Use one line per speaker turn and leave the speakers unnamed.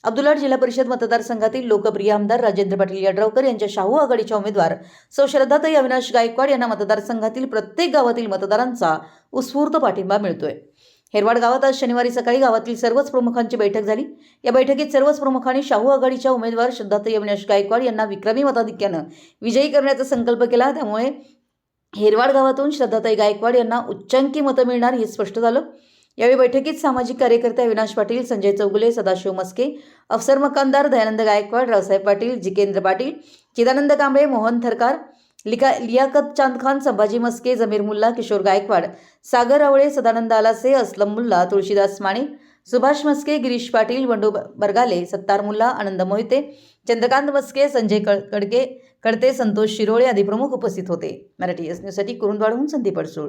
अब्दुलाट जिल्हा परिषद मतदारसंघातील लोकप्रिय आमदार राजेंद्र पाटील यड्रावकर यांच्या शाहू आघाडीच्या उमेदवार सौ श्रद्धाताई अविनाश गायकवाड यांना मतदारसंघातील प्रत्येक गावातील मतदारांचा उत्स्फूर्त पाठिंबा मिळतोय। हेरवाड गावात आज शनिवारी सकाळी गावातील सर्वच प्रमुखांची बैठक झाली। या बैठकीत सर्वच प्रमुखांनी शाहू आघाडीच्या उमेदवार श्रद्धाताई अविनाश गायकवाड यांना विक्रमी मताधिक्याने विजयी करण्याचा संकल्प केला। त्यामुळे हेरवाड गावातून श्रद्धाताई गायकवाड यांना उच्चांकी मतं मिळणार हे स्पष्ट झालं। यावेळी बैठकीत सामाजिक कार्यकर्ते अविनाश पाटील, संजय चौगुले, सदाशिव मस्के, अफसर मकानदार, दयानंद गायकवाड, रावसाहेब पाटील, जितेंद्र पाटील, चिदानंद कांबळे, मोहन थरकार, लियाकत चांदखान, संभाजी मस्के, जमीर मुल्ला, किशोर गायकवाड, सागर आवळे, सदानंद आलासे, असलम मुल्ला, तुळशीदास माने, सुभाष मस्के, गिरीश पाटील, वंडू बरगाले, सत्तार मुल्ला, आनंद मोहिते, चंद्रकांत मस्के, संजय कडते, संतोष शिरोळे आदी प्रमुख उपस्थित होते। मराठी न्यूजसाठी कुरुंदवाडहून संदीप अडसूळ।